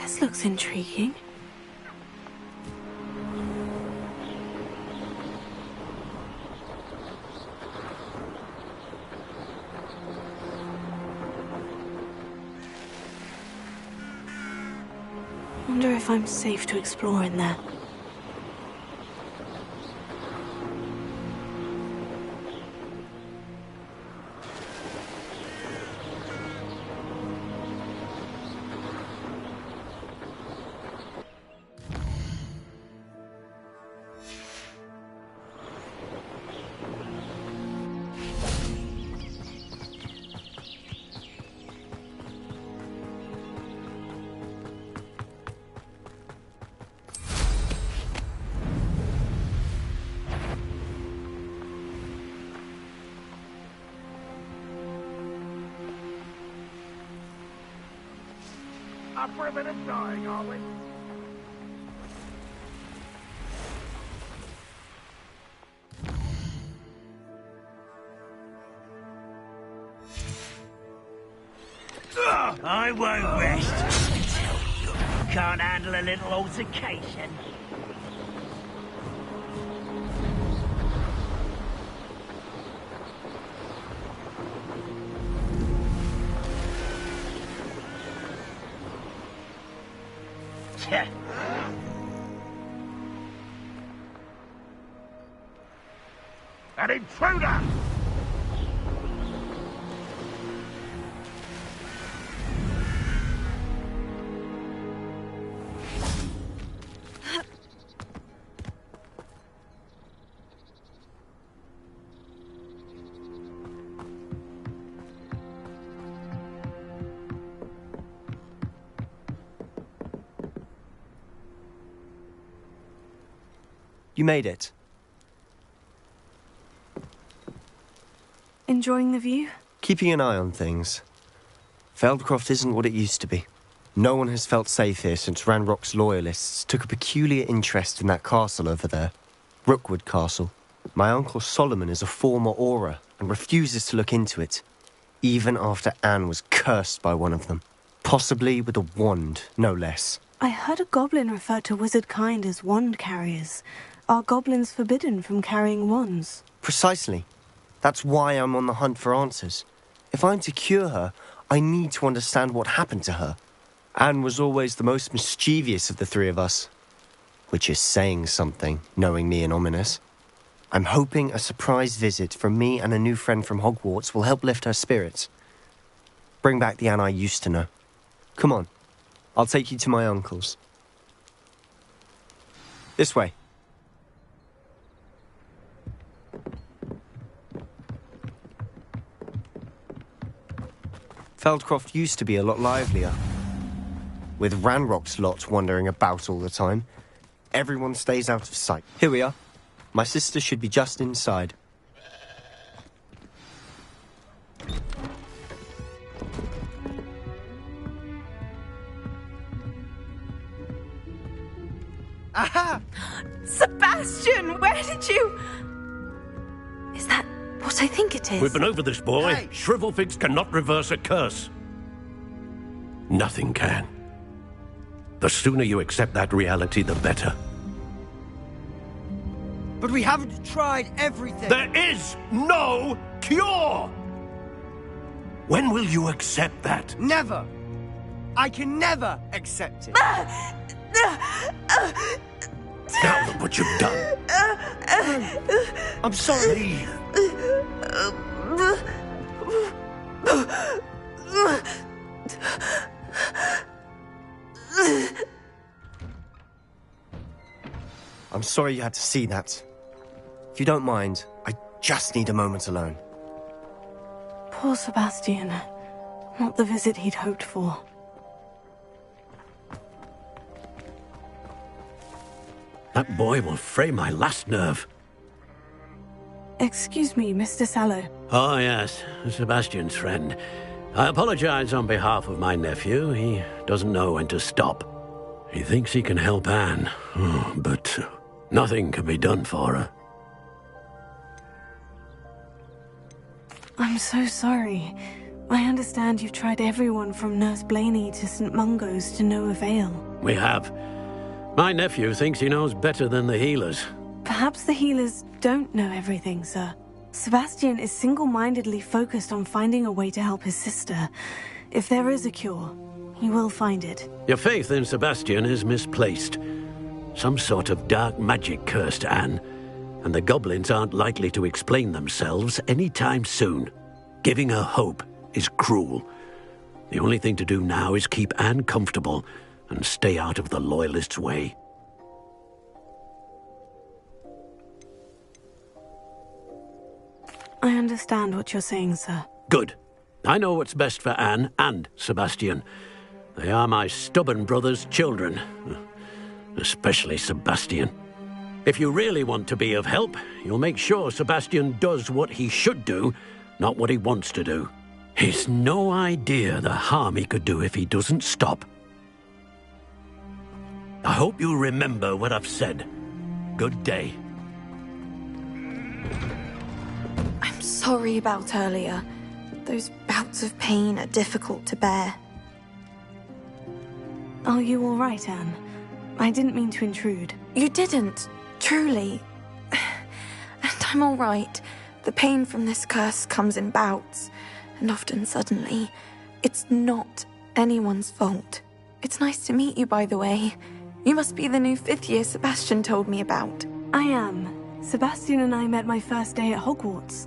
This looks intriguing. Wonder if I'm safe to explore in there. Up for a bit of dying, are we? I won't rest until you can't handle a little altercation. An intruder! You made it. Enjoying the view? Keeping an eye on things. Feldcroft isn't what it used to be. No one has felt safe here since Ranrock's loyalists took a peculiar interest in that castle over there. Rookwood Castle. My uncle Solomon is a former Auror and refuses to look into it, even after Anne was cursed by one of them. Possibly with a wand, no less. I heard a goblin refer to wizard kind as wand carriers. Are goblins forbidden from carrying wands? Precisely. That's why I'm on the hunt for answers. If I'm to cure her, I need to understand what happened to her. Anne was always the most mischievous of the three of us. Which is saying something, knowing me and Ominous. I'm hoping a surprise visit from me and a new friend from Hogwarts will help lift her spirits. Bring back the Anne I used to know. Come on, I'll take you to my uncle's. This way. Feldcroft used to be a lot livelier. With Ranrock's lot wandering about all the time, everyone stays out of sight. Here we are. My sister should be just inside. Aha! Sebastian, where did you... Is that what I think it is? We've been over this, boy. Hey. Shrivelfigs cannot reverse a curse. Nothing can. The sooner you accept that reality, the better. But we haven't tried everything. There is no cure! When will you accept that? Never. I can never accept it. Now look what you've done. I'm sorry. I'm sorry you had to see that. If you don't mind, I just need a moment alone. Poor Sebastian. Not the visit he'd hoped for. That boy will fray my last nerve. Excuse me, Mr. Sallow. Oh, yes, Sebastian's friend. I apologize on behalf of my nephew. He doesn't know when to stop. He thinks he can help Anne, but nothing can be done for her. I'm so sorry. I understand you've tried everyone from Nurse Blaney to St. Mungo's to no avail. We have. My nephew thinks he knows better than the healers. Perhaps the healers don't know everything, sir. Sebastian is single-mindedly focused on finding a way to help his sister. If there is a cure, he will find it. Your faith in Sebastian is misplaced. Some sort of dark magic cursed Anne, and the goblins aren't likely to explain themselves anytime soon. Giving her hope is cruel. The only thing to do now is keep Anne comfortable and stay out of the Loyalists' way. I understand what you're saying, sir. Good. I know what's best for Anne and Sebastian. They are my stubborn brother's children. Especially Sebastian. If you really want to be of help, you'll make sure Sebastian does what he should do, not what he wants to do. He's no idea the harm he could do if he doesn't stop. I hope you remember what I've said. Good day. I'm sorry about earlier. Those bouts of pain are difficult to bear. Are you all right, Anne? I didn't mean to intrude. You didn't, truly. And I'm all right. The pain from this curse comes in bouts, and often suddenly. It's not anyone's fault. It's nice to meet you, by the way. You must be the new 5th year Sebastian told me about. I am. Sebastian and I met my first day at Hogwarts,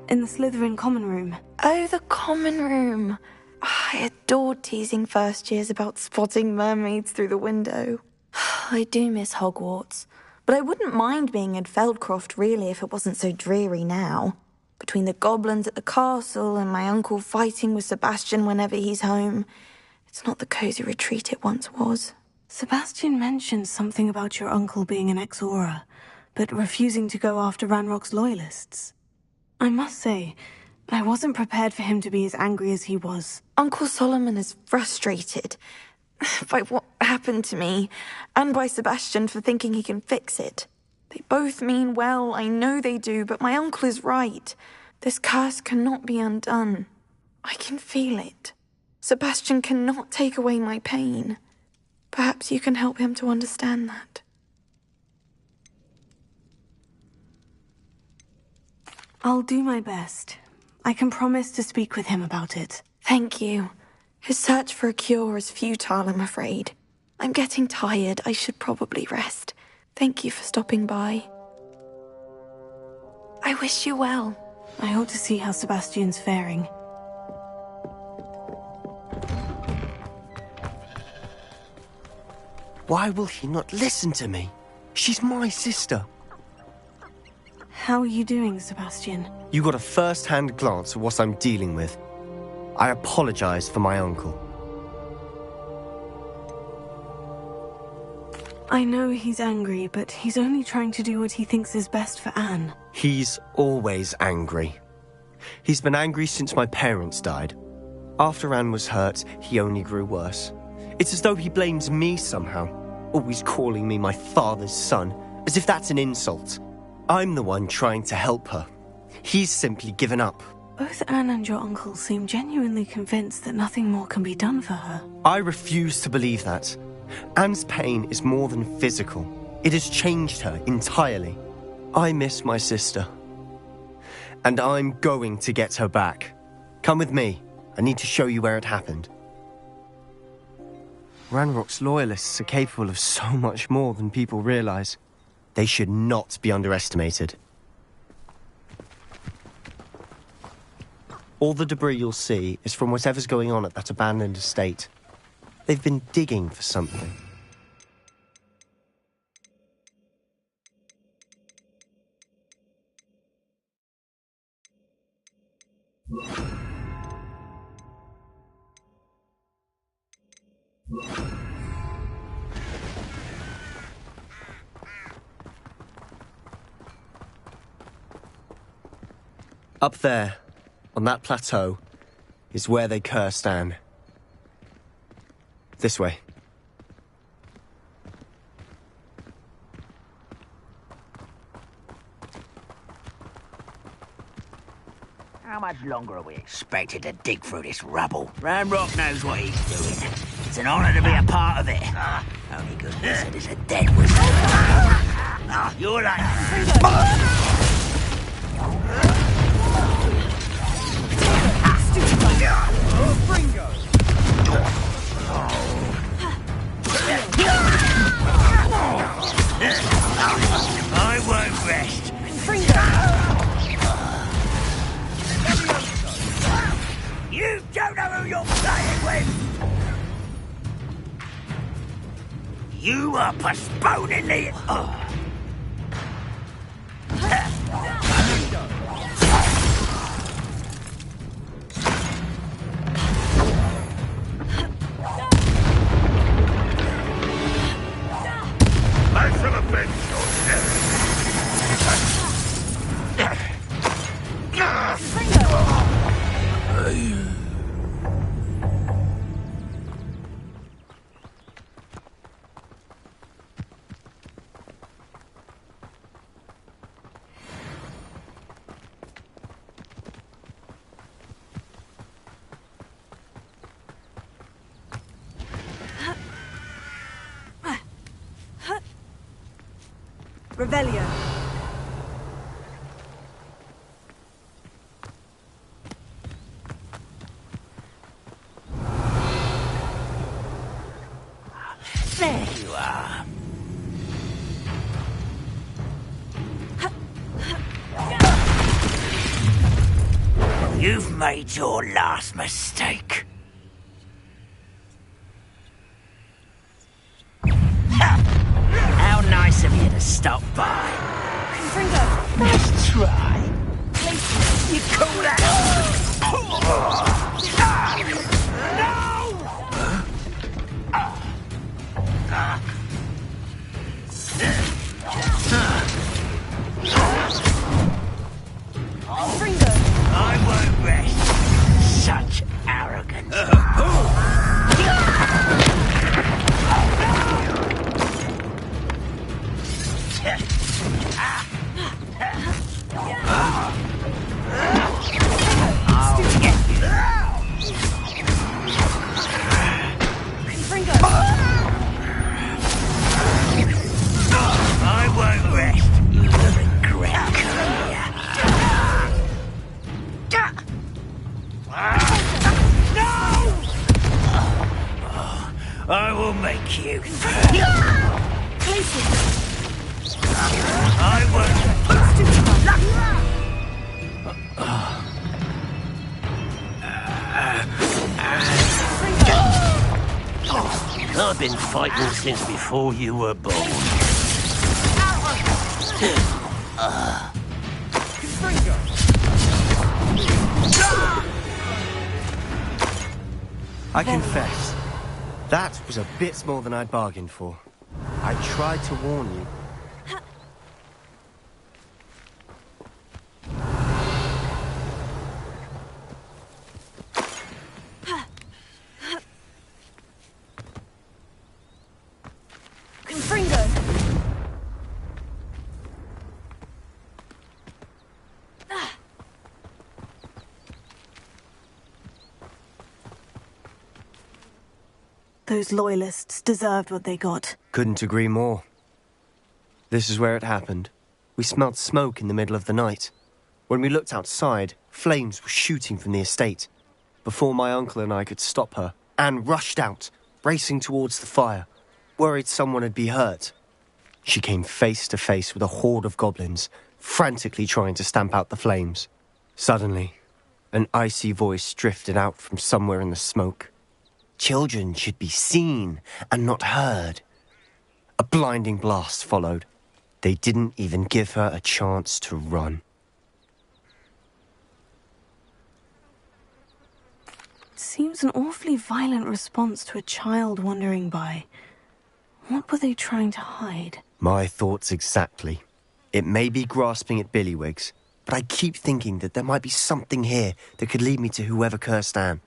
in the Slytherin common room. Oh, the common room. I adored teasing first years about spotting mermaids through the window. I do miss Hogwarts, but I wouldn't mind being in Feldcroft really if it wasn't so dreary now. Between the goblins at the castle and my uncle fighting with Sebastian whenever he's home, it's not the cozy retreat it once was. Sebastian mentioned something about your uncle being an ex-Auror, but refusing to go after Ranrock's Loyalists. I must say, I wasn't prepared for him to be as angry as he was. Uncle Solomon is frustrated by what happened to me, and by Sebastian for thinking he can fix it. They both mean well, I know they do, but my uncle is right. This curse cannot be undone. I can feel it. Sebastian cannot take away my pain. Perhaps you can help him to understand that. I'll do my best. I can promise to speak with him about it. Thank you. His search for a cure is futile, I'm afraid. I'm getting tired. I should probably rest. Thank you for stopping by. I wish you well. I hope to see how Sebastian's faring. Why will he not listen to me? She's my sister. How are you doing, Sebastian? You got a first-hand glance at what I'm dealing with. I apologize for my uncle. I know he's angry, but he's only trying to do what he thinks is best for Anne. He's always angry. He's been angry since my parents died. After Anne was hurt, he only grew worse. It's as though he blames me somehow, always calling me my father's son, as if that's an insult. I'm the one trying to help her. He's simply given up. Both Anne and your uncle seem genuinely convinced that nothing more can be done for her. I refuse to believe that. Anne's pain is more than physical. It has changed her entirely. I miss my sister. And I'm going to get her back. Come with me. I need to show you where it happened. Ranrock's Loyalists are capable of so much more than people realize. They should not be underestimated. All the debris you'll see is from whatever's going on at that abandoned estate. They've been digging for something. Up there, on that plateau, is where they cursed Anne. This way. How much longer are we expected to dig through this rubble? Ranrock knows what he's doing. It's an honor to be a part of it. Only good wizard is a dead wizard. You're like... I won't rest. You don't know who you're playing with! You are postponing the... I shall avenge your death. Revelio. There you are. You've made your last mistake. How nice of you to stop by. Nice try. You call that? I won't rest. Such arrogance. I won't rest. You will regret coming here. No! I will make you. I won't. I've been fighting since before you were born. I confess, that was a bit more than I'd bargained for. I tried to warn you. Those loyalists deserved what they got. Couldn't agree more. This is where it happened. We smelled smoke in the middle of the night. When we looked outside, flames were shooting from the estate. Before my uncle and I could stop her, Anne rushed out, racing towards the fire, worried someone had been hurt. She came face to face with a horde of goblins, frantically trying to stamp out the flames. Suddenly, an icy voice drifted out from somewhere in the smoke. Children should be seen and not heard. A blinding blast followed. They didn't even give her a chance to run. It seems an awfully violent response to a child wandering by. What were they trying to hide? My thoughts exactly. It may be grasping at Billywigs, but I keep thinking that there might be something here that could lead me to whoever cursed Anne.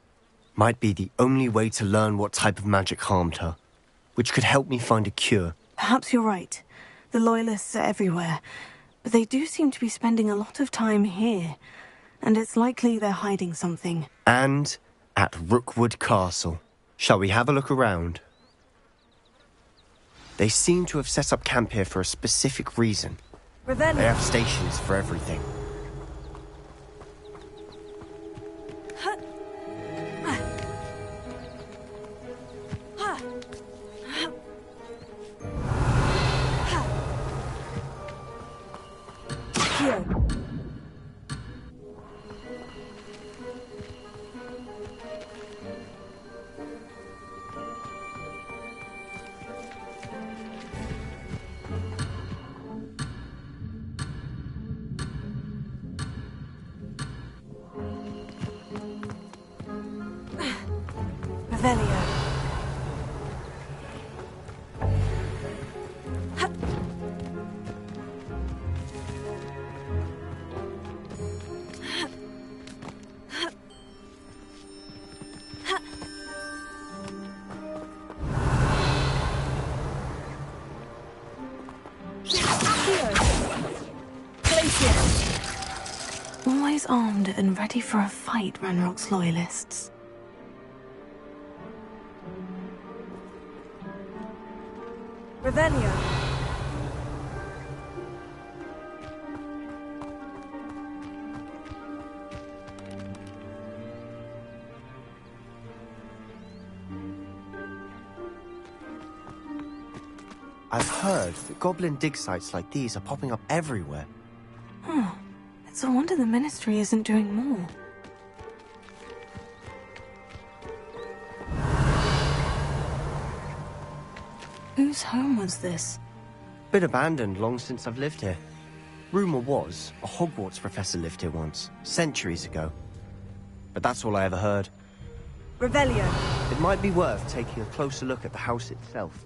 Might be the only way to learn what type of magic harmed her, which could help me find a cure. Perhaps you're right. The loyalists are everywhere, but they do seem to be spending a lot of time here. and it's likely they're hiding something. And at Rookwood Castle. Shall we have a look around? They seem to have set up camp here for a specific reason. Revelio. They have stations for everything. Revelio. Always armed and ready for a fight, Ranrock's loyalists. Revelio. I've heard that goblin dig sites like these are popping up everywhere. It's a wonder the Ministry isn't doing more. Whose home was this? Been abandoned long since I've lived here. Rumour was a Hogwarts professor lived here once, centuries ago. But that's all I ever heard. Revelio. It might be worth taking a closer look at the house itself.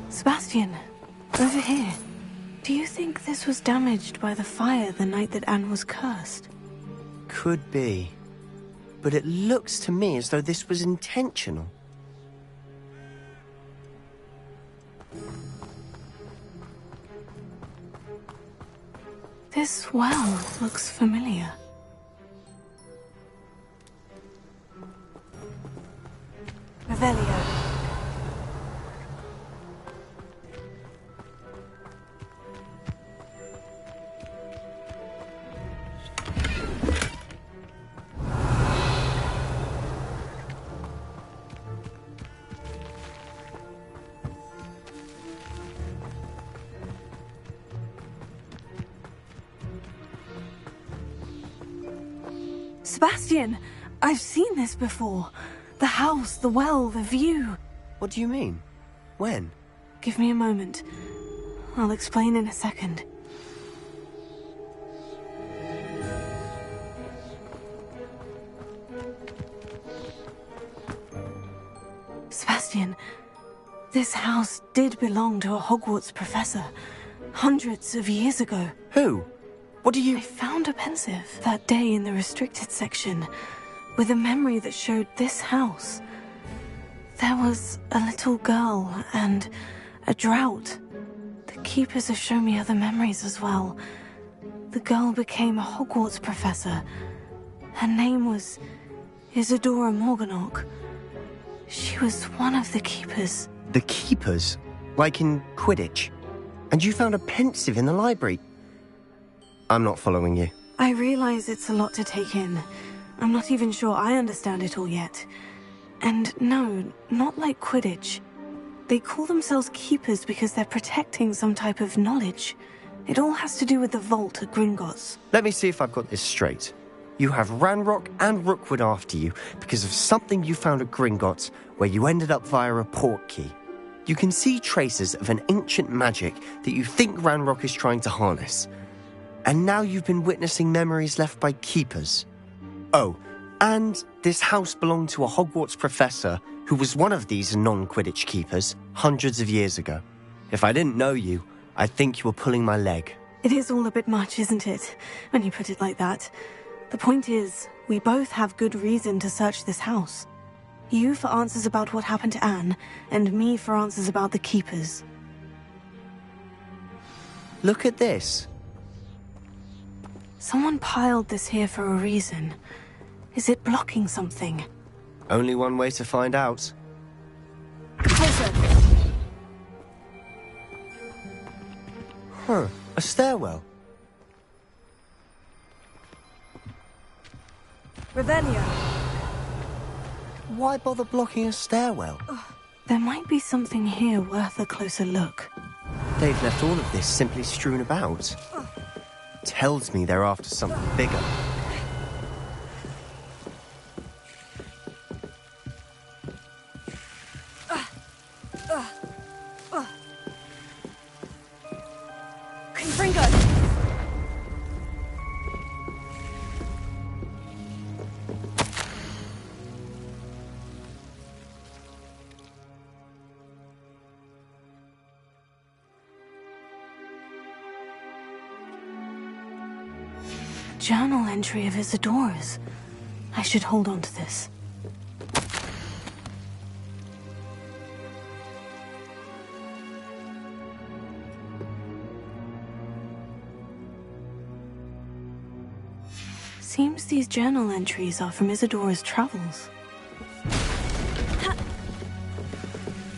Sebastian, over here. Do you think this was damaged by the fire the night that Anne was cursed? Could be. But it looks to me as though this was intentional. This well looks familiar. Revelio. Sebastian, I've seen this before. The house, the well, the view. What do you mean? When? Give me a moment. I'll explain in a second. Sebastian, this house did belong to a Hogwarts professor, hundreds of years ago. Who? What do you... I found a pensive that day in the restricted section, with a memory that showed this house. There was a little girl and a drought. The keepers have shown me other memories as well. The girl became a Hogwarts professor. Her name was Isadora Morganach. She was one of the keepers. The keepers? Like in Quidditch? And you found a pensive in the library? I'm not following you. I realize it's a lot to take in. I'm not even sure I understand it all yet. And no, not like Quidditch. They call themselves keepers because they're protecting some type of knowledge. It all has to do with the vault at Gringotts. Let me see if I've got this straight. You have Ranrock and Rookwood after you because of something you found at Gringotts where you ended up via a portkey. You can see traces of an ancient magic that you think Ranrock is trying to harness. And now you've been witnessing memories left by keepers. Oh, and this house belonged to a Hogwarts professor who was one of these non-Quidditch keepers hundreds of years ago. If I didn't know you, I think you were pulling my leg. It is all a bit much, isn't it, when you put it like that? The point is, we both have good reason to search this house. You for answers about what happened to Anne, and me for answers about the Keepers. Look at this. Someone piled this here for a reason. Is it blocking something? Only one way to find out. Closer! Huh, a stairwell. Revelio! Why bother blocking a stairwell? There might be something here worth a closer look. They've left all of this simply strewn about. Tells me they're after something bigger. Confringo! Journal entry of Isadora's. I should hold on to this. Seems these journal entries are from Isadora's travels.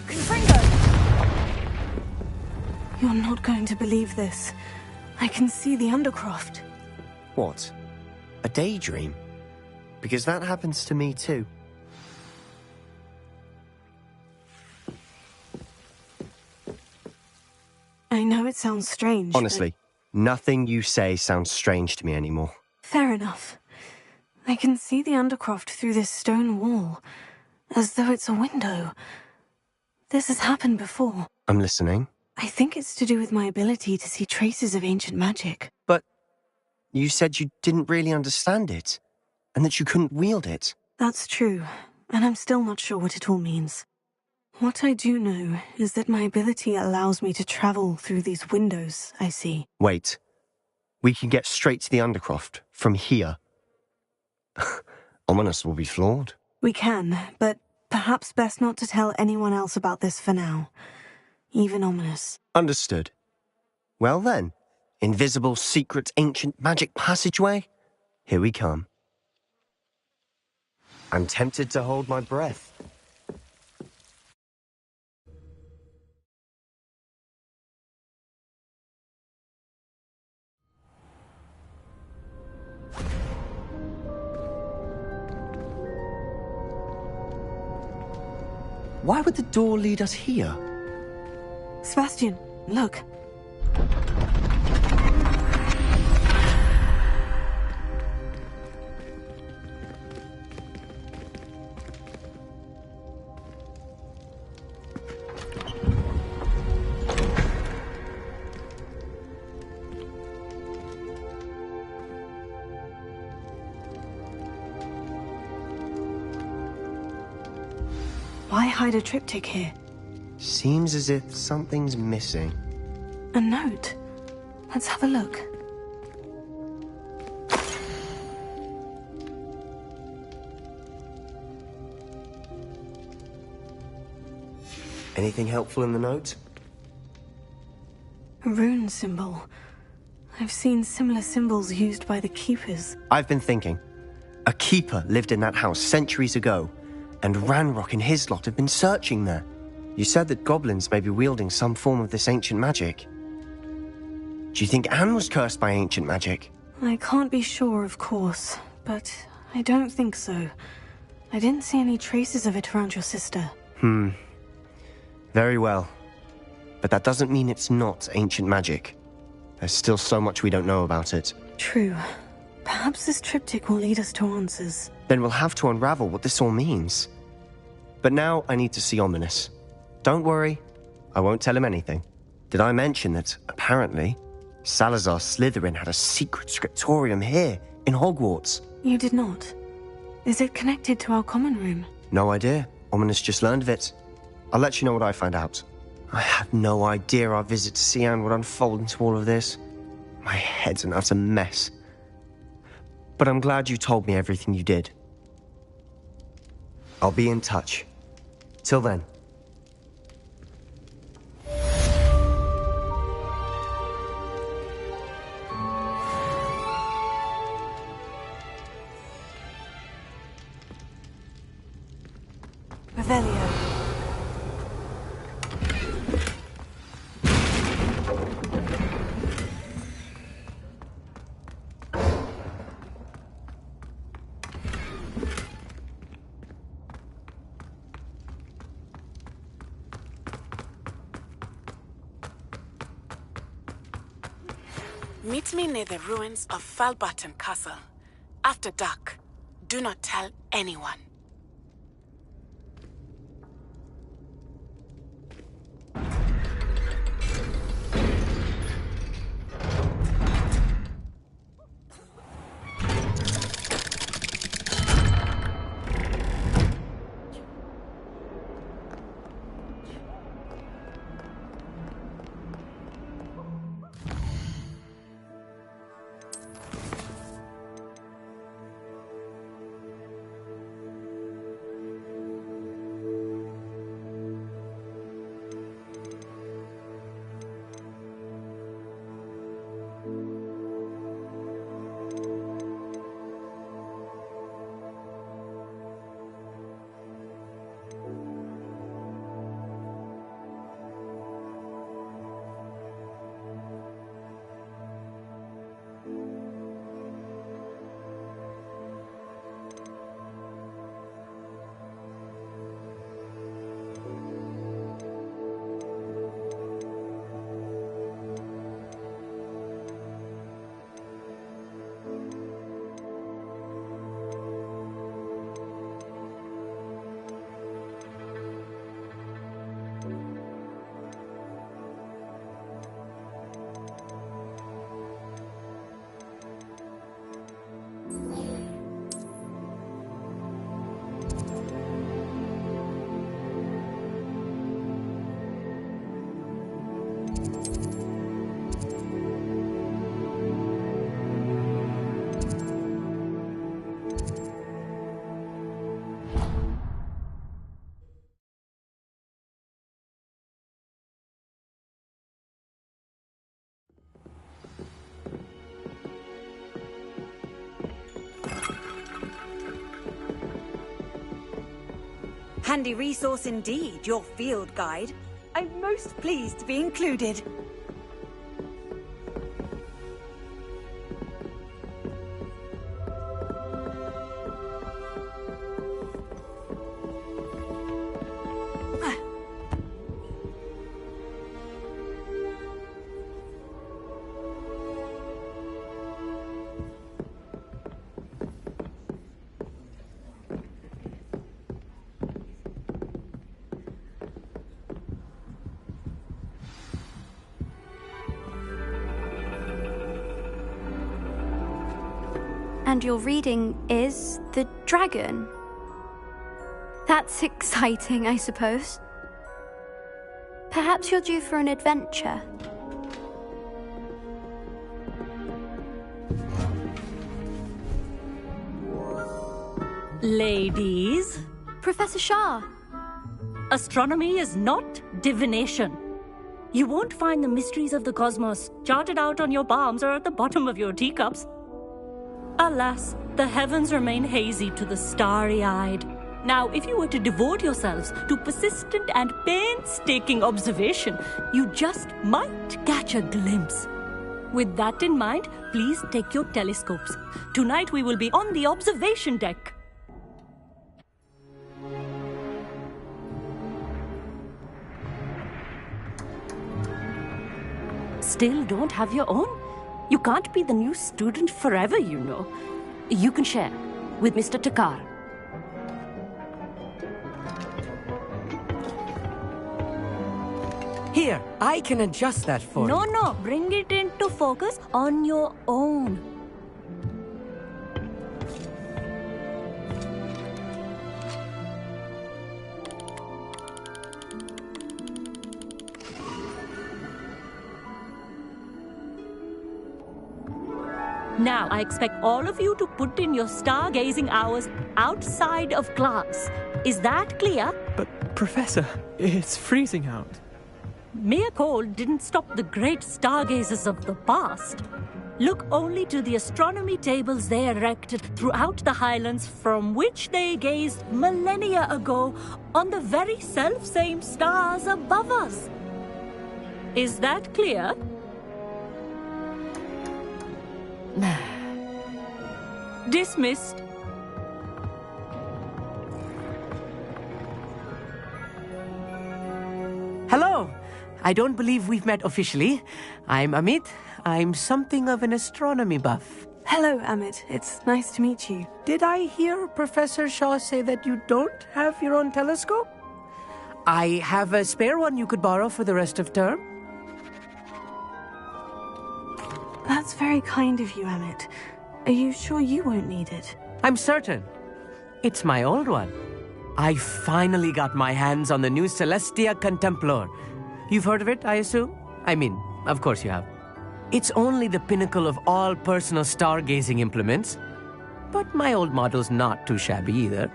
Confringo! You're not going to believe this. I can see the Undercroft. What? A daydream? Because that happens to me too. I know it sounds strange. Honestly, nothing you say sounds strange to me anymore. Fair enough. I can see the Undercroft through this stone wall, as though it's a window. This has happened before. I'm listening. I think it's to do with my ability to see traces of ancient magic. But you said you didn't really understand it, and that you couldn't wield it. That's true, and I'm still not sure what it all means. What I do know is that my ability allows me to travel through these windows I see. Wait. We can get straight to the Undercroft from here. Ominous will be floored. We can, but perhaps best not to tell anyone else about this for now. Even Ominous. Understood. Well then, invisible, secret, ancient magic passageway? Here we come. I'm tempted to hold my breath. Why would the door lead us here? Sebastian, look. Why hide a triptych here? Seems as if something's missing. A note. Let's have a look. Anything helpful in the note? A rune symbol. I've seen similar symbols used by the Keepers. I've been thinking. A keeper lived in that house centuries ago, and Ranrock and his lot have been searching there. You said that goblins may be wielding some form of this ancient magic. Do you think Anne was cursed by ancient magic? I can't be sure, of course, but I don't think so. I didn't see any traces of it around your sister. Very well. But that doesn't mean it's not ancient magic. There's still so much we don't know about it. True. Perhaps this triptych will lead us to answers. Then we'll have to unravel what this all means. But now I need to see Ominous. Don't worry, I won't tell him anything. Did I mention that, apparently, Salazar Slytherin had a secret scriptorium here, in Hogwarts? You did not. Is it connected to our common room? No idea. Ominous just learned of it. I'll let you know what I find out. I had no idea our visit to Sian would unfold into all of this. My head's an utter mess. But I'm glad you told me everything you did. I'll be in touch. Till then. Revelio. Meet me near the ruins of Falbaton Castle. After dark. Do not tell anyone. Handy resource indeed, your field guide. I'm most pleased to be included. And your reading is The Dragon. That's exciting, I suppose. Perhaps you're due for an adventure. Ladies, Professor Shah. astronomy is not divination. You won't find the mysteries of the cosmos charted out on your palms or at the bottom of your teacups. Alas, the heavens remain hazy to the starry-eyed. Now, if you were to devote yourselves to persistent and painstaking observation, you just might catch a glimpse. With that in mind, please take your telescopes. Tonight we will be on the observation deck. Still don't have your own? You can't be the new student forever, you know. You can share with Mr. Takar. Here, I can adjust that for you. No, bring it into focus on your own. Now, I expect all of you to put in your stargazing hours outside of class. Is that clear? But, Professor, it's freezing out. Mere cold didn't stop the great stargazers of the past. Look only to the astronomy tables they erected throughout the Highlands, from which they gazed millennia ago on the very self-same stars above us. Is that clear? Dismissed. Hello. I don't believe we've met officially. I'm Amit. I'm something of an astronomy buff. Hello, Amit. It's nice to meet you. Did I hear Professor Shaw say that you don't have your own telescope? I have a spare one you could borrow for the rest of term. That's very kind of you, Amit. Are you sure you won't need it? I'm certain. It's my old one. I finally got my hands on the new Celestia Contemplar. You've heard of it, I assume? I mean, of course you have. It's only the pinnacle of all personal stargazing implements. But my old model's not too shabby either.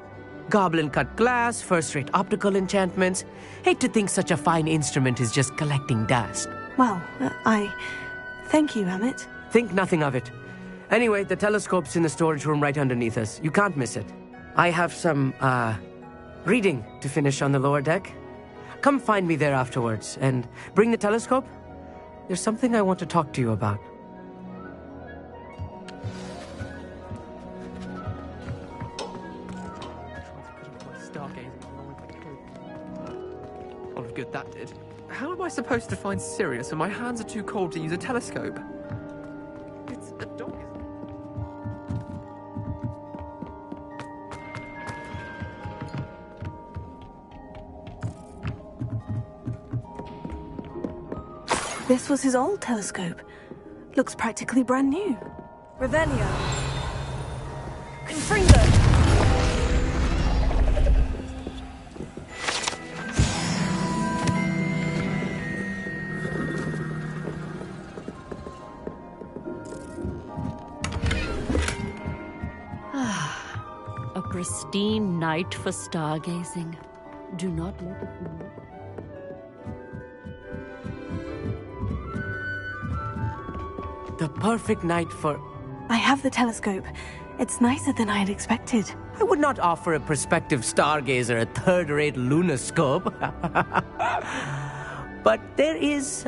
Goblin-cut glass, first-rate optical enchantments. Hate to think such a fine instrument is just collecting dust. Well, thank you, Amit. Think nothing of it. Anyway, the telescope's in the storage room right underneath us. You can't miss it. I have some, reading to finish on the lower deck. Come find me there afterwards, and bring the telescope. There's something I want to talk to you about. All of good that did. How am I supposed to find Sirius when my hands are too cold to use a telescope? It's a dog. This was his old telescope. Looks practically brand new. Revelio. Confringo. A pristine night for stargazing. Do not let it be. The perfect night for... I have the telescope. It's nicer than I had expected. I would not offer a prospective stargazer a third-rate lunoscope. But there is,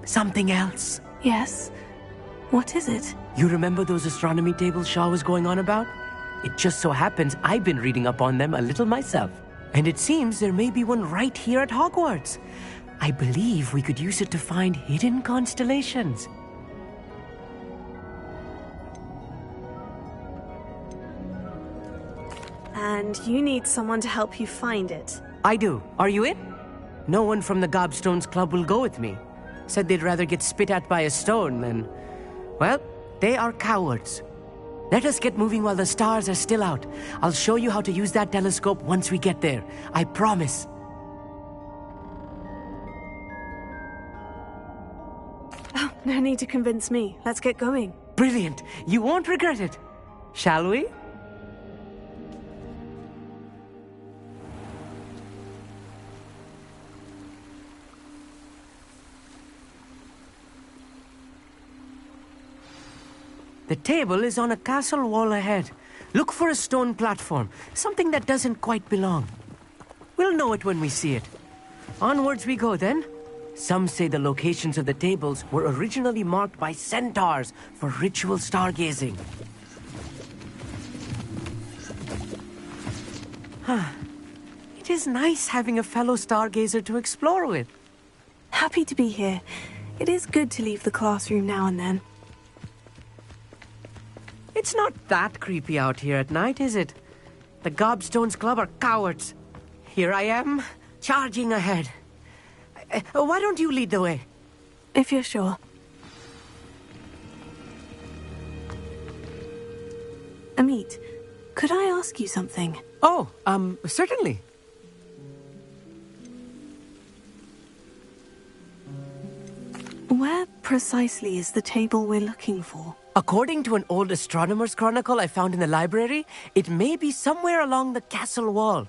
something else. Yes? What is it? You remember those astronomy tables Shaw was going on about? It just so happens I've been reading up on them a little myself. And it seems there may be one right here at Hogwarts. I believe we could use it to find hidden constellations. And you need someone to help you find it. I do. Are you in? No one from the Gobstones Club will go with me. Said they'd rather get spit at by a stone than... Well, they are cowards. Let us get moving while the stars are still out. I'll show you how to use that telescope once we get there. I promise. Oh, no need to convince me. Let's get going. Brilliant. You won't regret it. Shall we? The table is on a castle wall ahead. Look for a stone platform, something that doesn't quite belong. We'll know it when we see it. Onwards we go then. Some say the locations of the tables were originally marked by centaurs for ritual stargazing. It is nice having a fellow stargazer to explore with. Happy to be here. It is good to leave the classroom now and then. It's not that creepy out here at night, is it? The Gobstones Club are cowards. Here I am, charging ahead. Why don't you lead the way? If you're sure. Amit, could I ask you something? Oh, certainly. Where precisely is the table we're looking for? According to an old astronomer's chronicle I found in the library, it may be somewhere along the castle wall.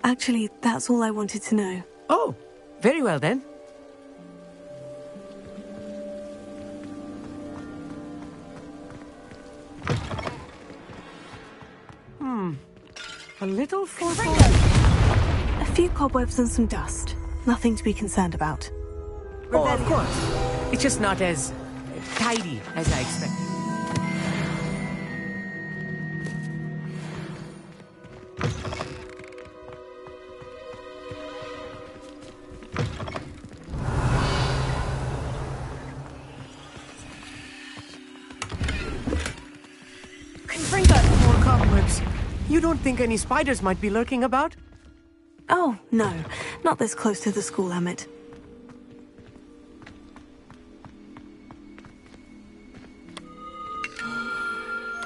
Actually, that's all I wanted to know. Oh, very well then. A little formal. A few cobwebs and some dust. Nothing to be concerned about. Oh, of course. It's just not as tidy as I expected. More cobwebs. You don't think any spiders might be lurking about? Oh, no. Not this close to the school, Emmett.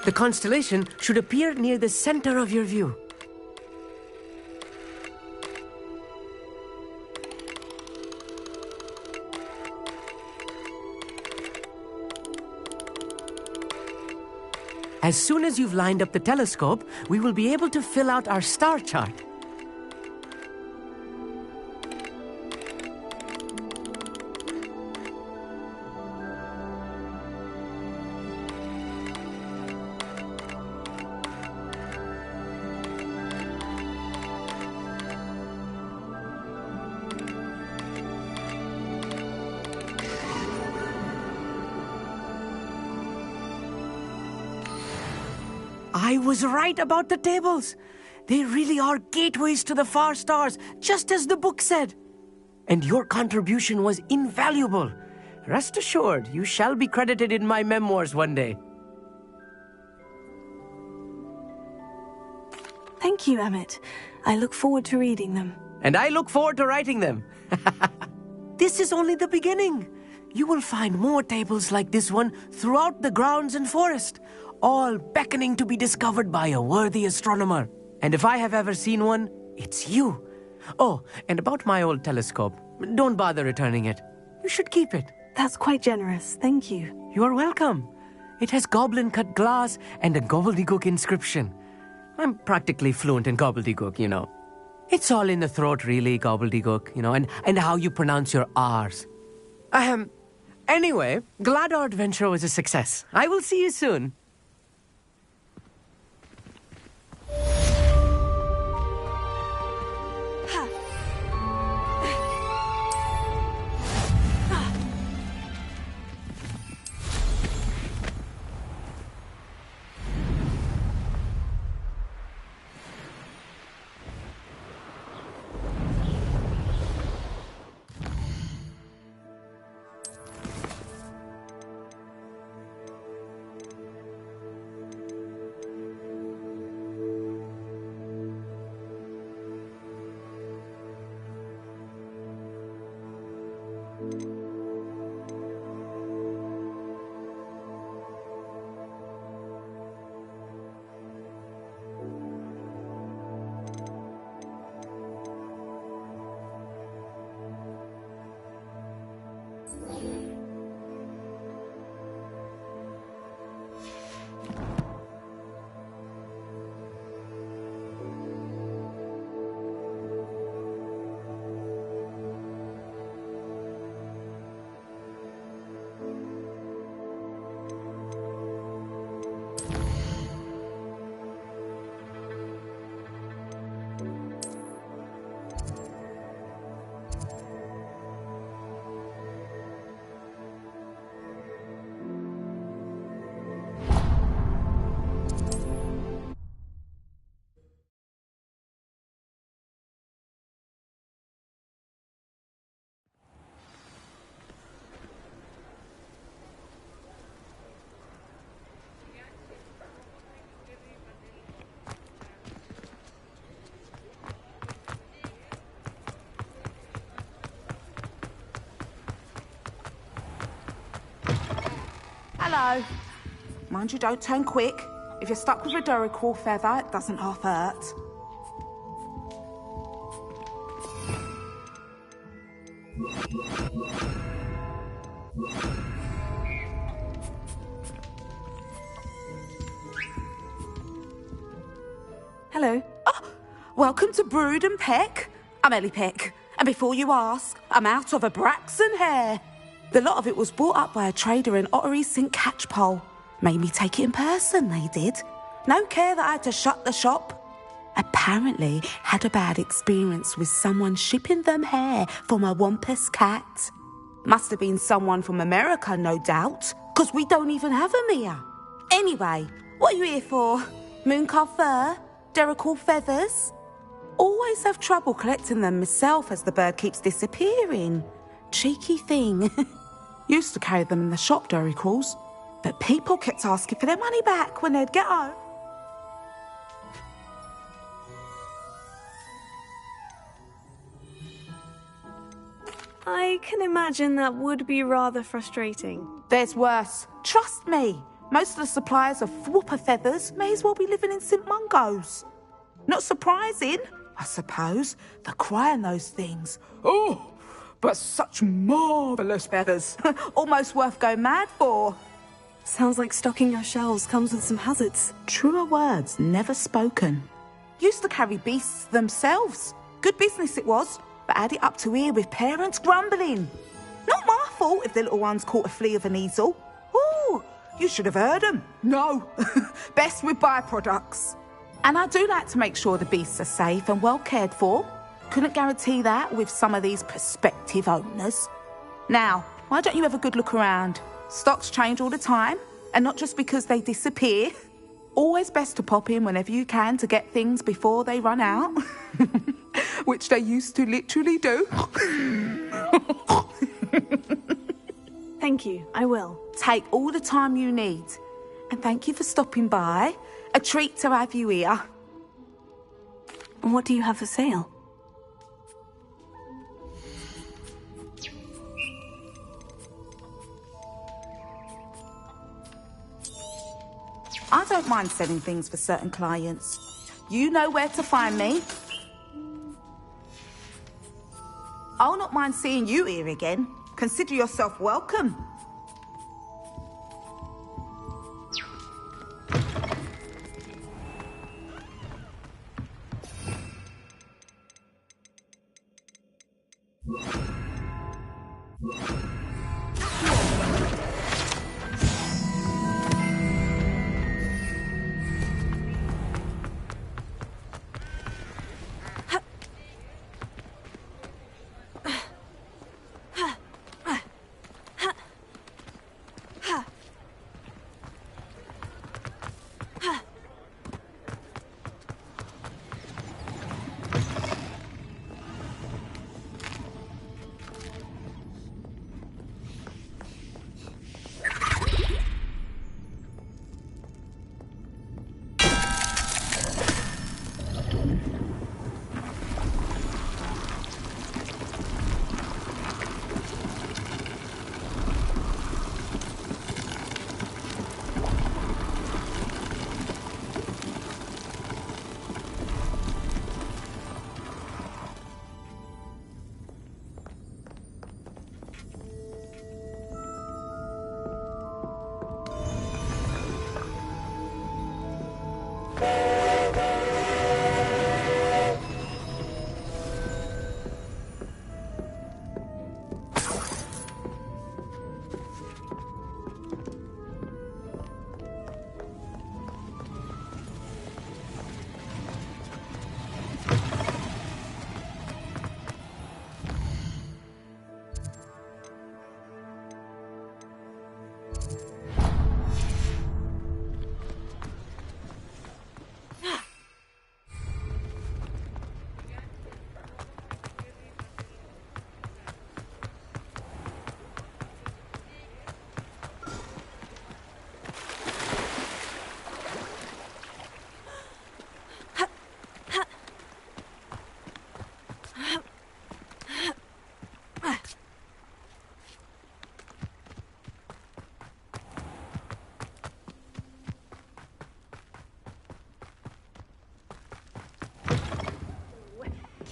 The constellation should appear near the center of your view. As soon as you've lined up the telescope, we will be able to fill out our star chart. I was right about the tables. They really are gateways to the far stars, just as the book said. And your contribution was invaluable. Rest assured, you shall be credited in my memoirs one day. Thank you, Emmett. I look forward to reading them. And I look forward to writing them. This is only the beginning. You will find more tables like this one throughout the grounds and forest, all beckoning to be discovered by a worthy astronomer. And if I have ever seen one, it's you. Oh, and about my old telescope, don't bother returning it. You should keep it. That's quite generous, thank you. You are welcome. It has goblin-cut glass and a gobbledygook inscription. I'm practically fluent in gobbledygook, you know. It's all in the throat, really, gobbledygook, you know, and how you pronounce your R's. Anyway, glad our adventure was a success. I will see you soon. Hello. Mind you don't turn quick. If you're stuck with a Duracell feather, it doesn't half hurt. Hello. Oh, welcome to Brood and Peck. I'm Ellie Peck. And before you ask, I'm out of a Braxton hair. The lot of it was bought up by a trader in Ottery St. Catchpole. Made me take it in person, they did. No care that I had to shut the shop. Apparently had a bad experience with someone shipping them hair for my Wampus cat. Must have been someone from America, no doubt, because we don't even have them here. Anyway, what are you here for? Mooncar fur? Derrickle feathers? Always have trouble collecting them myself as the bird keeps disappearing. Cheeky thing. Used to carry them in the shop, Derricles, but people kept asking for their money back when they'd get home. I can imagine that would be rather frustrating. There's worse. Trust me. Most of the suppliers of whooper feathers may as well be living in St. Mungo's. Not surprising, I suppose, the cry on those things. Oh, but such marvellous feathers. Almost worth going mad for. Sounds like stocking your shelves comes with some hazards. Truer words never spoken. Used to carry beasts themselves. Good business it was, but had it up to here with parents grumbling. Not my fault if the little ones caught a flea of an easel. Ooh, you should have heard them. No, best with byproducts. And I do like to make sure the beasts are safe and well cared for. Couldn't guarantee that with some of these prospective owners. Now, why don't you have a good look around? Stocks change all the time, and not just because they disappear. Always best to pop in whenever you can to get things before they run out. Which they used to literally do. Thank you, I will. Take all the time you need. And thank you for stopping by. A treat to have you here. What do you have for sale? I don't mind selling things for certain clients. You know where to find me. I'll not mind seeing you here again. Consider yourself welcome.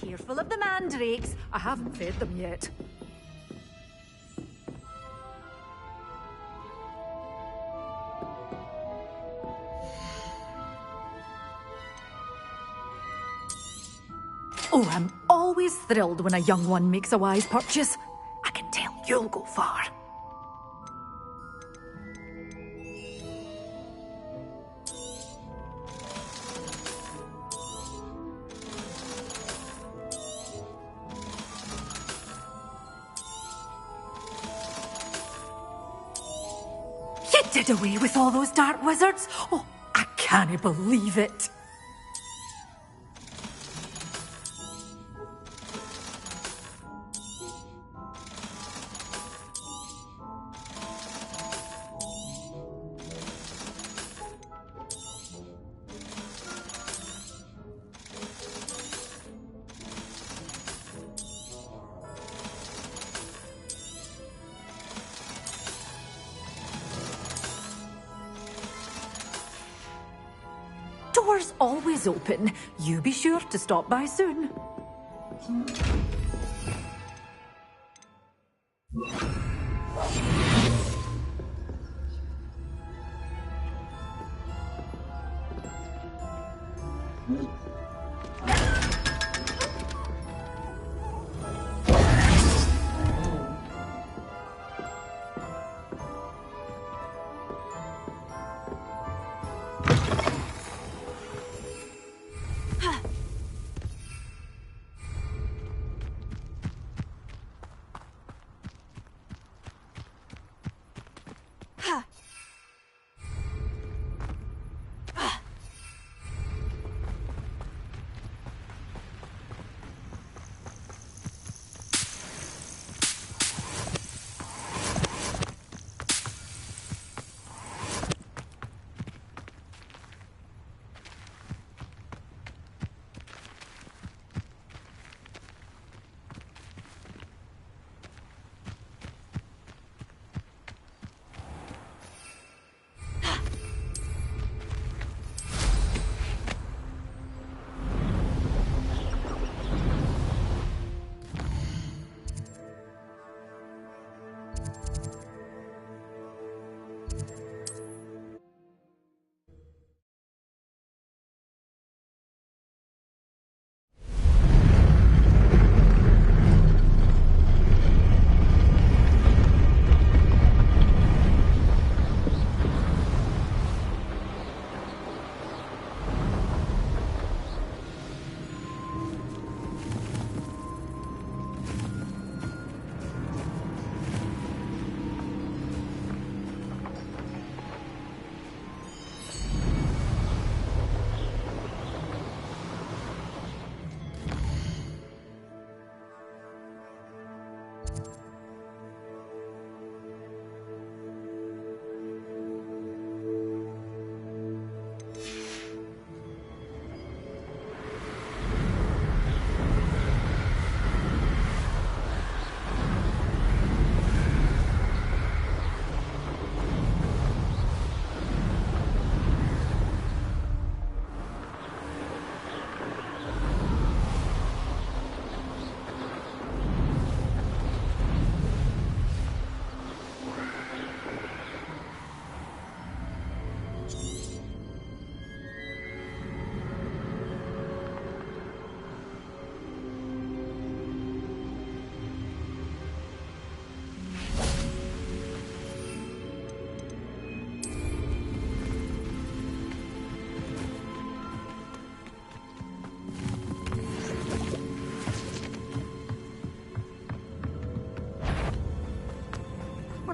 Careful of the mandrakes. I haven't fed them yet. Oh, I'm always thrilled when a young one makes a wise purchase. I can tell you'll go far. You did away with all those dark wizards? Oh, I can't believe it. Door's always open. You be sure to stop by soon.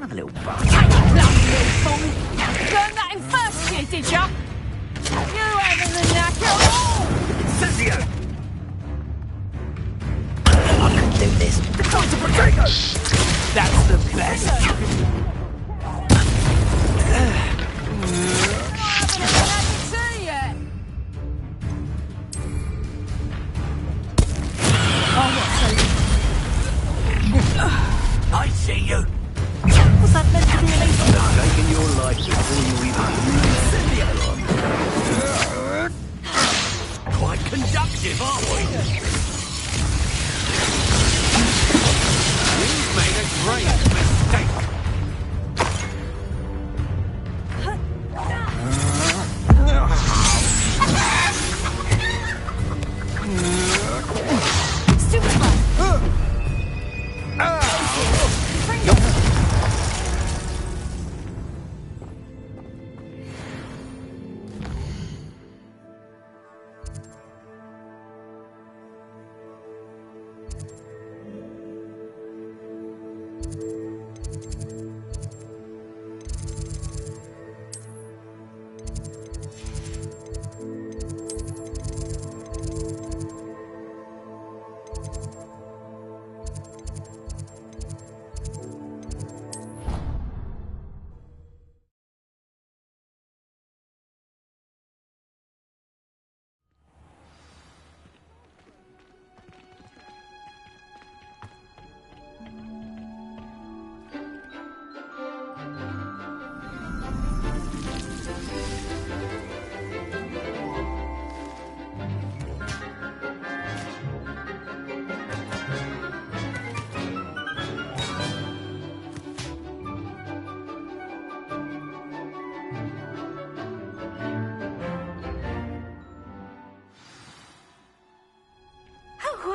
Have a little bar. Learned that in first year, did ya? You having the knack at all? Cezio! I can do this. The coins of potato! That's the best. I see you. Was that meant to be an easy? Taking your life before you even quite conductive, aren't we? You've made a great mistake.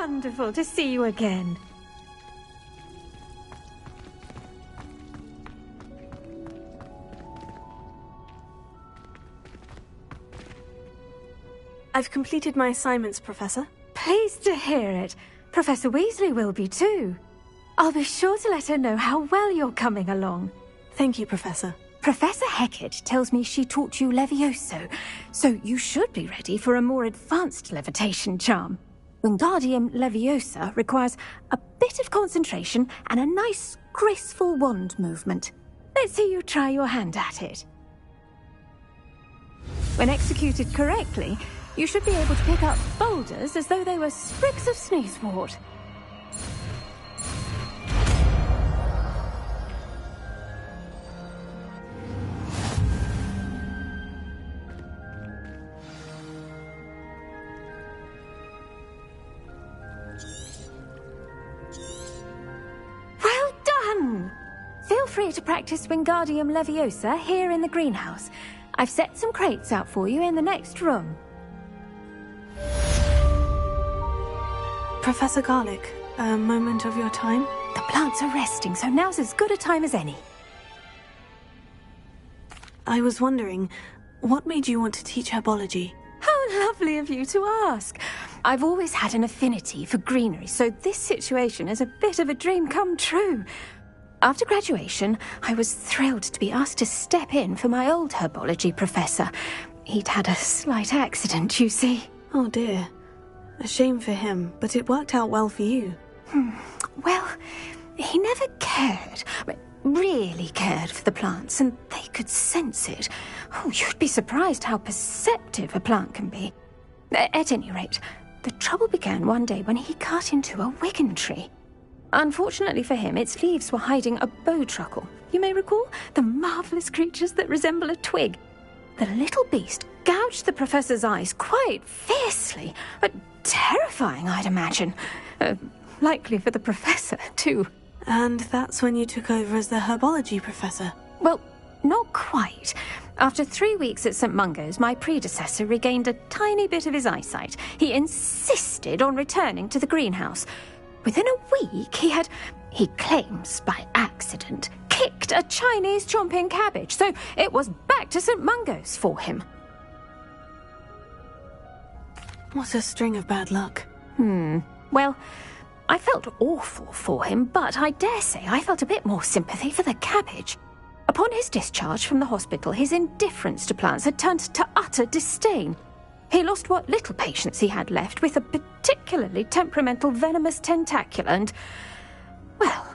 wonderful to see you again. I've completed my assignments, Professor. Pleased to hear it. Professor Weasley will be too. I'll be sure to let her know how well you're coming along. Thank you, Professor. Professor Hecat tells me she taught you Levioso, so you should be ready for a more advanced levitation charm. Wingardium Leviosa requires a bit of concentration and a nice, graceful wand movement. Let's see you try your hand at it. When executed correctly, you should be able to pick up boulders as though they were sprigs of sneezewort. Well done! Feel free to practice Wingardium Leviosa here in the greenhouse. I've set some crates out for you in the next room. Professor Garlick, a moment of your time? The plants are resting, so now's as good a time as any. I was wondering, what made you want to teach herbology? How lovely of you to ask. I've always had an affinity for greenery, so this situation is a bit of a dream come true. After graduation, I was thrilled to be asked to step in for my old herbology professor. He'd had a slight accident, you see. Oh dear. A shame for him, but it worked out well for you. Well, he never cared, really cared for the plants, and they could sense it. Oh, you'd be surprised how perceptive a plant can be. At any rate, the trouble began one day when he cut into a wigan tree. Unfortunately for him, its leaves were hiding a bowtruckle. You may recall the marvellous creatures that resemble a twig. The little beast gouged the professor's eyes quite fiercely, but terrifying, I'd imagine. Likely for the professor, too. And that's when you took over as the herbology professor? Well, not quite. After 3 weeks at St. Mungo's, my predecessor regained a tiny bit of his eyesight. He insisted on returning to the greenhouse. Within a week, he claims by accident, kicked a Chinese chomping cabbage, so it was back to St. Mungo's for him. What a string of bad luck. Well, I felt awful for him, but I dare say I felt a bit more sympathy for the cabbage. Upon his discharge from the hospital, his indifference to plants had turned to utter disdain. He lost what little patience he had left with a particularly temperamental venomous tentacula and, well,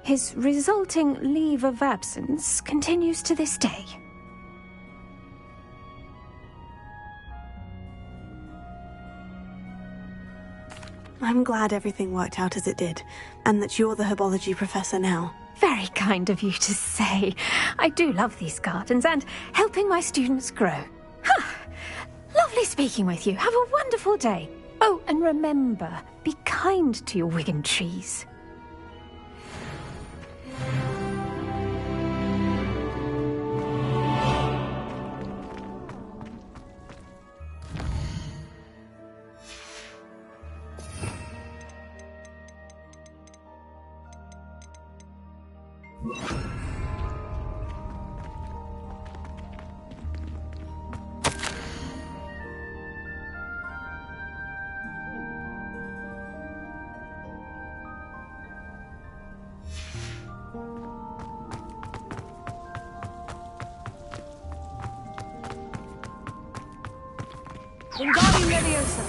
his resulting leave of absence continues to this day. I'm glad everything worked out as it did, and that you're the herbology professor now. Very kind of you to say. I do love these gardens and helping my students grow. Lovely speaking with you. Have a wonderful day. Oh, and remember, be kind to your wigan trees. Wingardium Leviosa.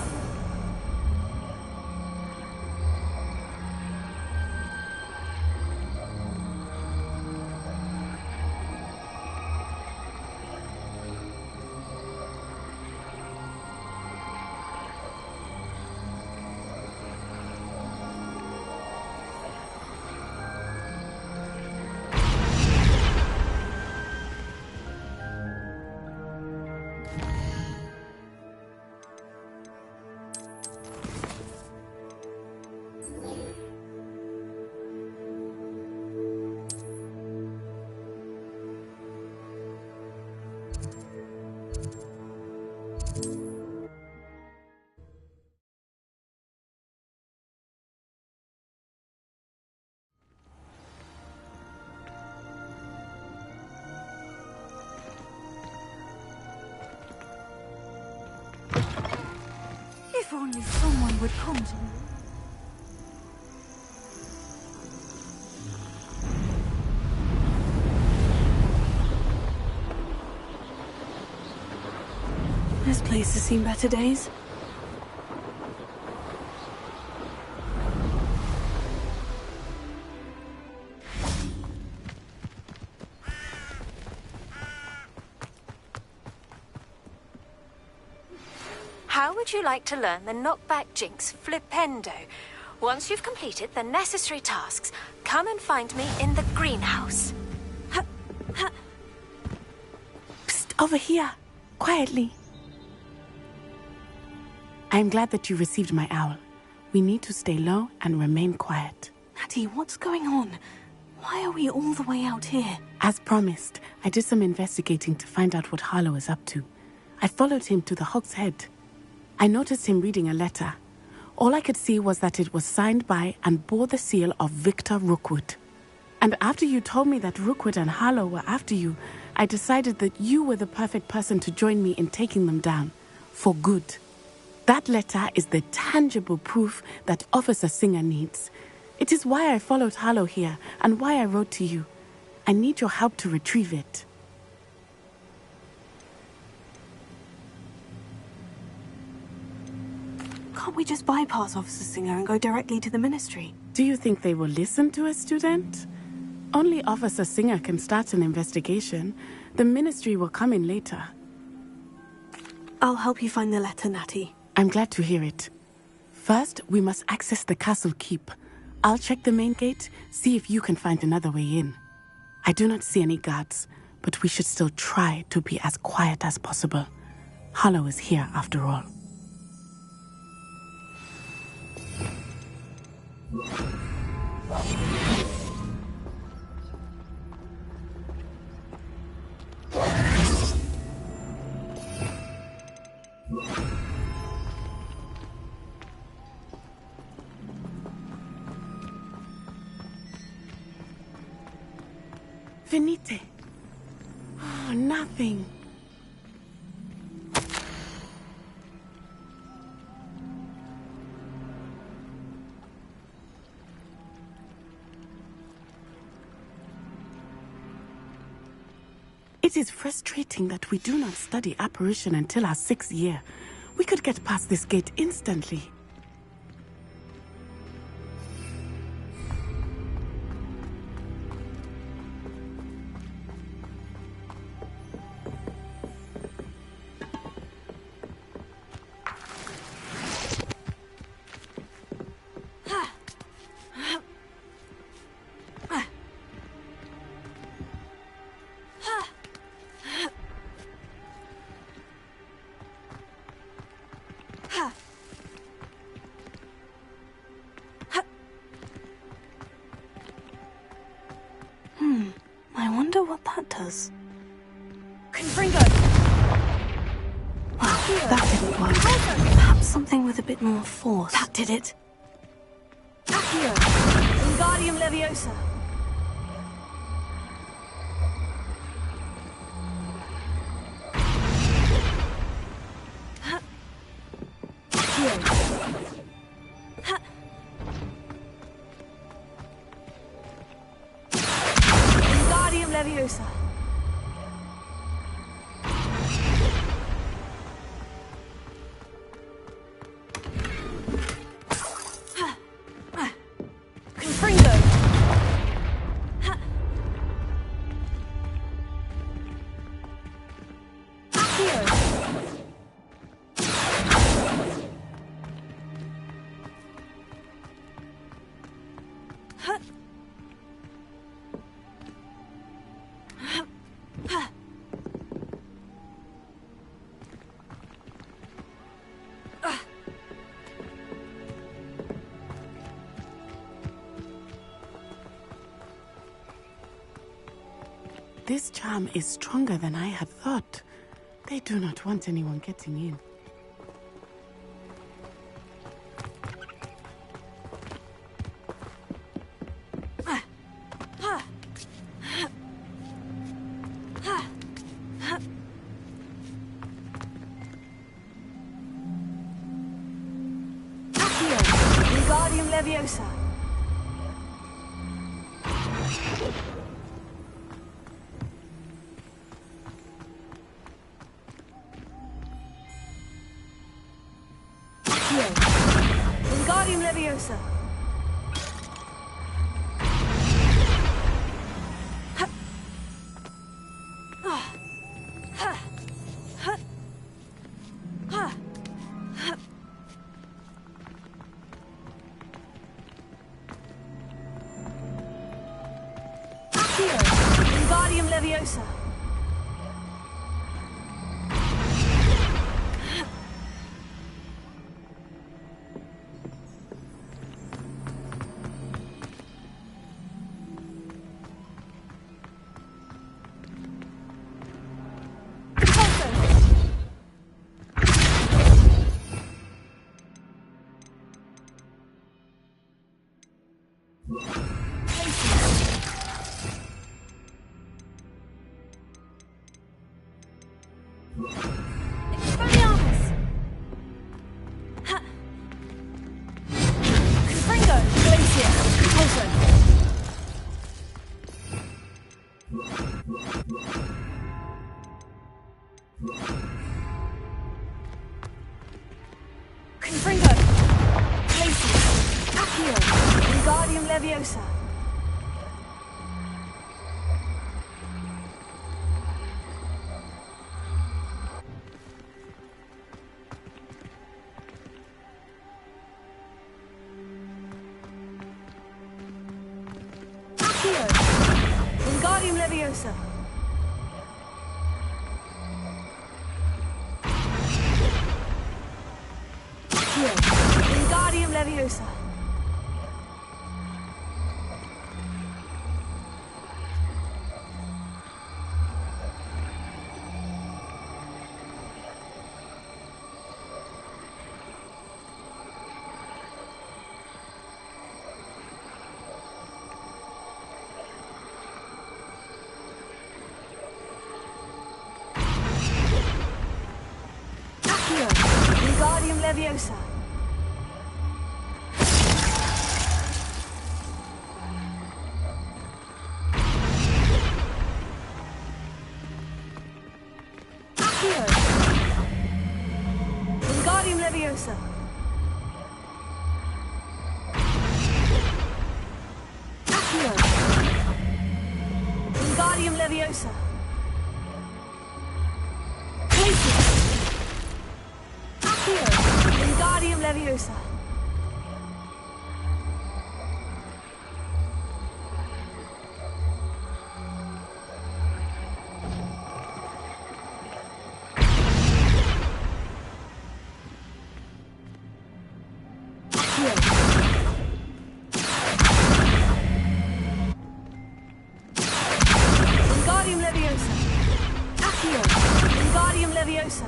If only someone would come to me. This place has seen better days. How would you like to learn the knockback jinx flipendo? Once you've completed the necessary tasks, come and find me in the greenhouse. Psst, over here. Quietly. I'm glad that you received my owl. We need to stay low and remain quiet. Natty, what's going on? Why are we all the way out here? As promised, I did some investigating to find out what Harlow is up to. I followed him to the Hog's Head. I noticed him reading a letter. All I could see was that it was signed by and bore the seal of Victor Rookwood. And after you told me that Rookwood and Harlow were after you, I decided that you were the perfect person to join me in taking them down. For good. That letter is the tangible proof that Officer Singer needs. It is why I followed Harlow here and why I wrote to you. I need your help to retrieve it. Can't we just bypass Officer Singer and go directly to the Ministry? Do you think they will listen to a student? Only Officer Singer can start an investigation. The Ministry will come in later. I'll help you find the letter, Natty. I'm glad to hear it. First, we must access the castle keep. I'll check the main gate, see if you can find another way in. I do not see any guards, but we should still try to be as quiet as possible. Harlow is here after all. Venite. Oh, nothing. It is frustrating that we do not study apparition until our 6th year. We could get past this gate instantly. I wonder what that does. Confringo! Wow, that didn't work. Perhaps something with a bit more force. That did it. Accio! Wingardium Leviosa! Wingardium Leviosa! Confringo! This charm is stronger than I had thought. They do not want anyone getting in. Leviosa. Wingardium Leviosa. Wingardium Leviosa. Expelliarmus! Confringo! Glacier! Compulso! Confringo! Glacier! Accio! Wingardium Leviosa! Wingardium Leviosa. Wingardium Leviosa. Wingardium Leviosa. Wingardium Leviosa. Wingardium Leviosa. Wingardium Leviosa. Wingardium Leviosa. Accio. Wingardium Leviosa.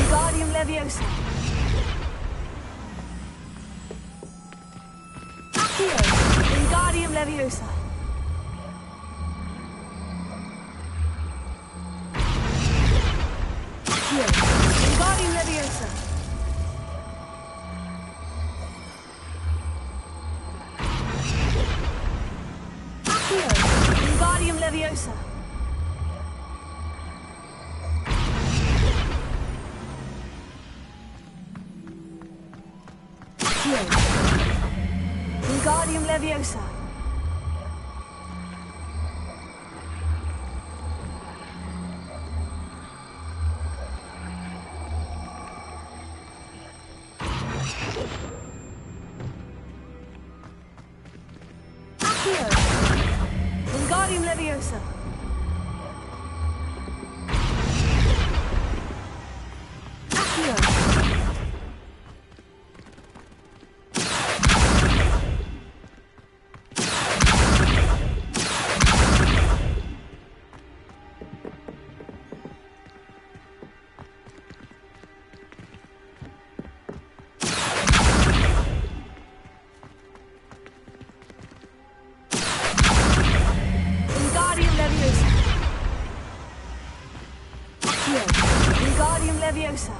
Wingardium Leviosa. Wingardium Leviosa. Wingardium Leviosa. Wingardium Leviosa. Wingardium Leviosa. Wingardium Leviosa. Leviosa!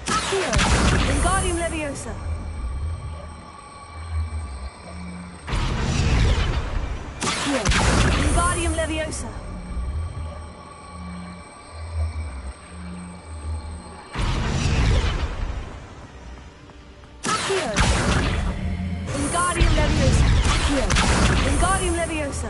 Accio! Wingardium Leviosa! Accio! Wingardium Leviosa! Accio! Wingardium Leviosa! Accio! Wingardium Leviosa!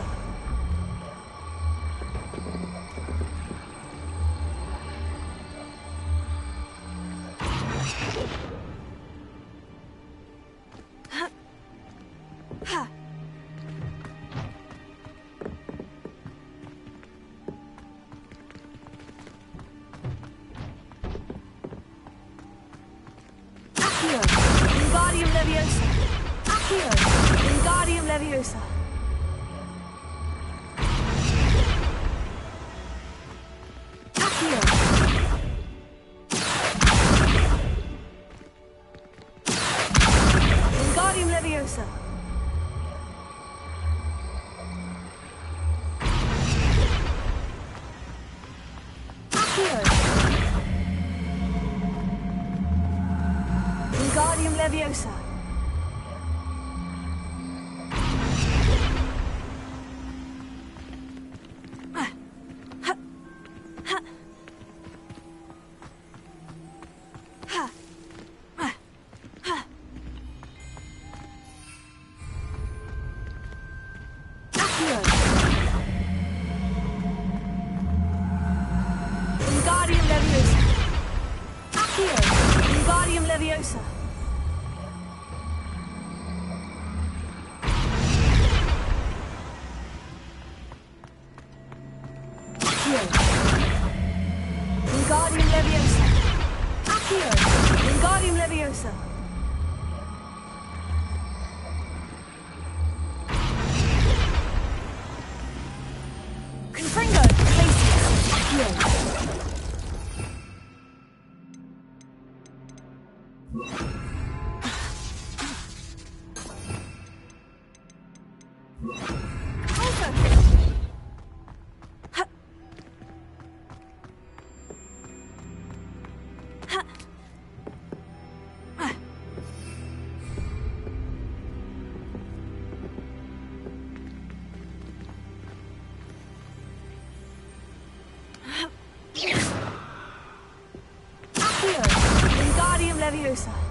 Accio! Wingardium Leviosa! Accio! Wingardium Leviosa! Accio! Wingardium Leviosa! Accio! Wingardium Leviosa! Accio! Wingardium Leviosa! Accio! Wingardium Leviosa! Accio! Wingardium Leviosa! Accio! Wingardium Leviosa! Confringo! Glacius! Accio! Accio! Wingardium Leviosa!